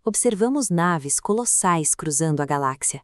observamos naves colossais cruzando a galáxia.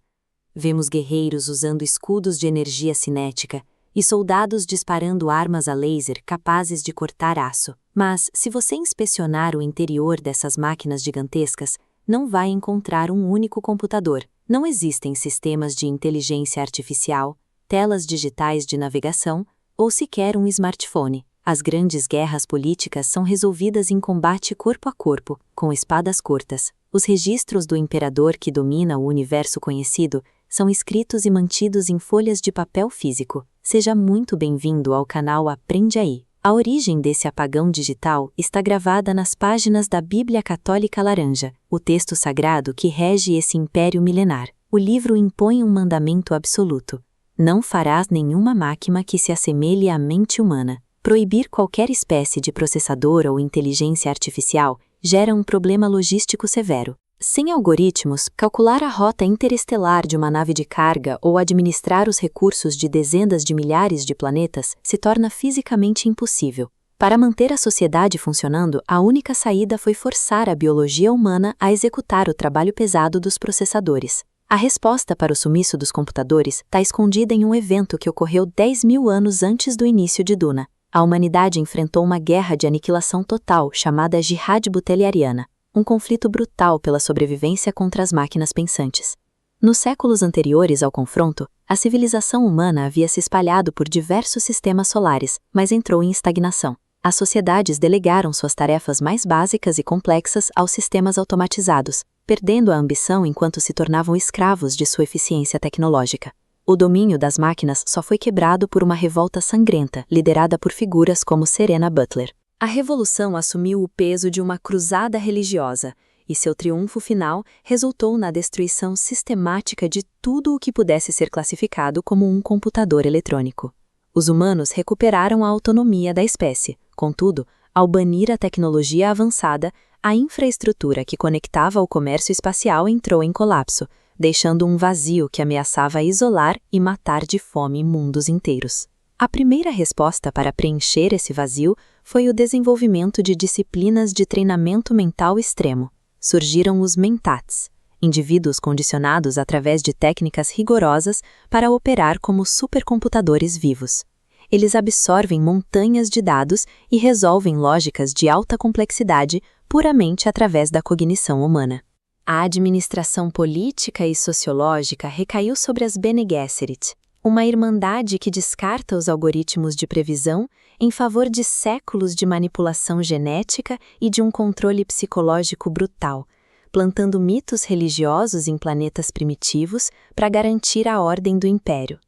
Vemos guerreiros usando escudos de energia cinética e soldados disparando armas a laser capazes de cortar aço. Mas, se você inspecionar o interior dessas máquinas gigantescas, não vai encontrar um único computador. Não existem sistemas de inteligência artificial, telas digitais de navegação ou sequer um smartphone. As grandes guerras políticas são resolvidas em combate corpo a corpo, com espadas curtas. Os registros do imperador que domina o universo conhecido são escritos e mantidos em folhas de papel físico. Seja muito bem-vindo ao canal Aprende Aí. A origem desse apagão digital está gravada nas páginas da Bíblia Católica Laranja, o texto sagrado que rege esse império milenar. O livro impõe um mandamento absoluto: não farás nenhuma máquina que se assemelhe à mente humana. Proibir qualquer espécie de processador ou inteligência artificial gera um problema logístico severo. Sem algoritmos, calcular a rota interestelar de uma nave de carga ou administrar os recursos de dezenas de milhares de planetas se torna fisicamente impossível. Para manter a sociedade funcionando, a única saída foi forçar a biologia humana a executar o trabalho pesado dos processadores. A resposta para o sumiço dos computadores está escondida em um evento que ocorreu 10.000 anos antes do início de Duna. A humanidade enfrentou uma guerra de aniquilação total chamada Jihad Butleriana, um conflito brutal pela sobrevivência contra as máquinas pensantes. Nos séculos anteriores ao confronto, a civilização humana havia se espalhado por diversos sistemas solares, mas entrou em estagnação. As sociedades delegaram suas tarefas mais básicas e complexas aos sistemas automatizados, perdendo a ambição enquanto se tornavam escravos de sua eficiência tecnológica. O domínio das máquinas só foi quebrado por uma revolta sangrenta, liderada por figuras como Serena Butler. A revolução assumiu o peso de uma cruzada religiosa, e seu triunfo final resultou na destruição sistemática de tudo o que pudesse ser classificado como um computador eletrônico. Os humanos recuperaram a autonomia da espécie. Contudo, ao banir a tecnologia avançada, a infraestrutura que conectava o comércio espacial entrou em colapso, deixando um vazio que ameaçava isolar e matar de fome mundos inteiros. A primeira resposta para preencher esse vazio foi o desenvolvimento de disciplinas de treinamento mental extremo. Surgiram os mentats, indivíduos condicionados através de técnicas rigorosas para operar como supercomputadores vivos. Eles absorvem montanhas de dados e resolvem lógicas de alta complexidade puramente através da cognição humana. A administração política e sociológica recaiu sobre as Bene Gesserit, uma irmandade que descarta os algoritmos de previsão em favor de séculos de manipulação genética e de um controle psicológico brutal, plantando mitos religiosos em planetas primitivos para garantir a ordem do império.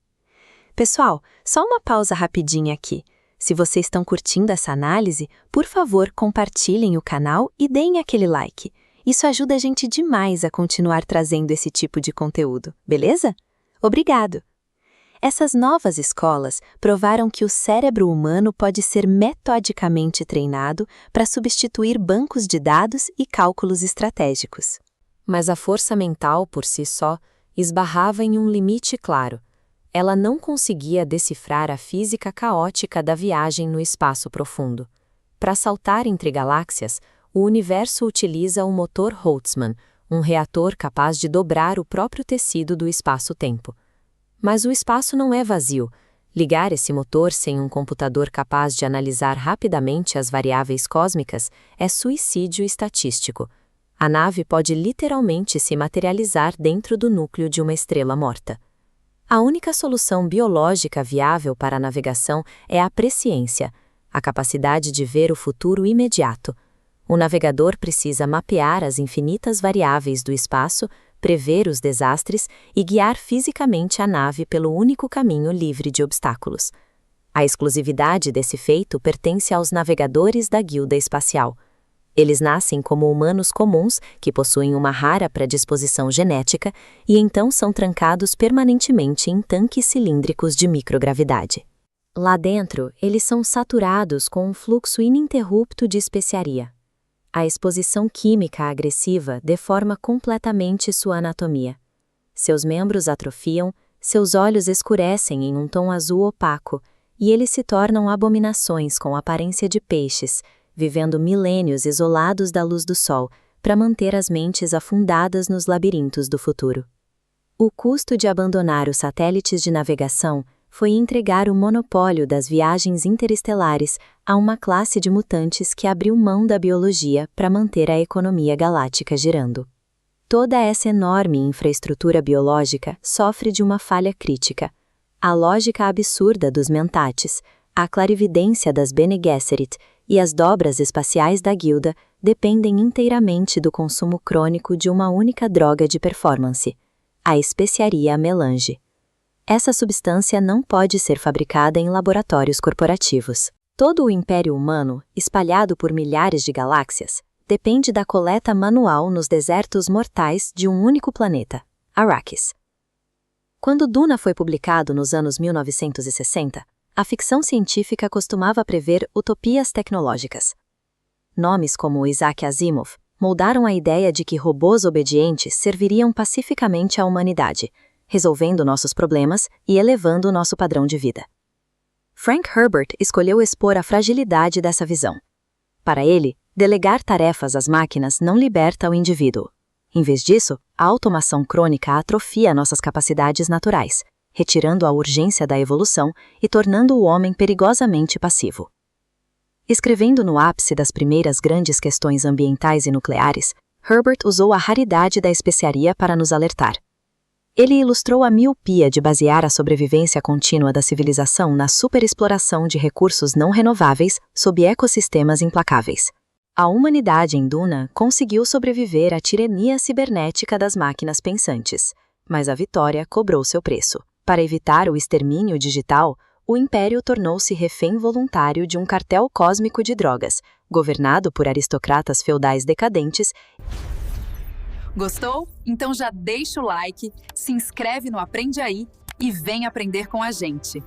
Pessoal, só uma pausa rapidinha aqui. Se vocês estão curtindo essa análise, por favor, compartilhem o canal e deem aquele like. Isso ajuda a gente demais a continuar trazendo esse tipo de conteúdo, beleza? Obrigado! Essas novas escolas provaram que o cérebro humano pode ser metodicamente treinado para substituir bancos de dados e cálculos estratégicos. Mas a força mental, por si só, esbarrava em um limite claro. Ela não conseguia decifrar a física caótica da viagem no espaço profundo. Para saltar entre galáxias, o universo utiliza o motor Boltzmann, um reator capaz de dobrar o próprio tecido do espaço-tempo. Mas o espaço não é vazio. Ligar esse motor sem um computador capaz de analisar rapidamente as variáveis cósmicas é suicídio estatístico. A nave pode literalmente se materializar dentro do núcleo de uma estrela morta. A única solução biológica viável para a navegação é a presciência, a capacidade de ver o futuro imediato. O navegador precisa mapear as infinitas variáveis do espaço, prever os desastres e guiar fisicamente a nave pelo único caminho livre de obstáculos. A exclusividade desse feito pertence aos navegadores da Guilda Espacial. Eles nascem como humanos comuns que possuem uma rara predisposição genética e então são trancados permanentemente em tanques cilíndricos de microgravidade. Lá dentro, eles são saturados com um fluxo ininterrupto de especiaria. A exposição química agressiva deforma completamente sua anatomia. Seus membros atrofiam, seus olhos escurecem em um tom azul opaco e eles se tornam abominações com aparência de peixes, vivendo milênios isolados da luz do sol, para manter as mentes afundadas nos labirintos do futuro. O custo de abandonar os satélites de navegação foi entregar o monopólio das viagens interestelares a uma classe de mutantes que abriu mão da biologia para manter a economia galáctica girando. Toda essa enorme infraestrutura biológica sofre de uma falha crítica. A lógica absurda dos Mentates, a clarividência das Bene Gesserit e as dobras espaciais da Guilda dependem inteiramente do consumo crônico de uma única droga de performance, a especiaria melange. Essa substância não pode ser fabricada em laboratórios corporativos. Todo o império humano, espalhado por milhares de galáxias, depende da coleta manual nos desertos mortais de um único planeta, Arrakis. Quando Duna foi publicado nos anos 1960, a ficção científica costumava prever utopias tecnológicas. Nomes como Isaac Asimov moldaram a ideia de que robôs obedientes serviriam pacificamente à humanidade, resolvendo nossos problemas e elevando nosso padrão de vida. Frank Herbert escolheu expor a fragilidade dessa visão. Para ele, delegar tarefas às máquinas não liberta o indivíduo. Em vez disso, a automação crônica atrofia nossas capacidades naturais, retirando a urgência da evolução e tornando o homem perigosamente passivo. Escrevendo no ápice das primeiras grandes questões ambientais e nucleares, Herbert usou a raridade da especiaria para nos alertar. Ele ilustrou a miopia de basear a sobrevivência contínua da civilização na superexploração de recursos não renováveis sob ecossistemas implacáveis. A humanidade em Duna conseguiu sobreviver à tirania cibernética das máquinas pensantes, mas a vitória cobrou seu preço. Para evitar o extermínio digital, o Império tornou-se refém voluntário de um cartel cósmico de drogas, governado por aristocratas feudais decadentes. Gostou? Então já deixa o like, se inscreve no Aprende Aí e vem aprender com a gente.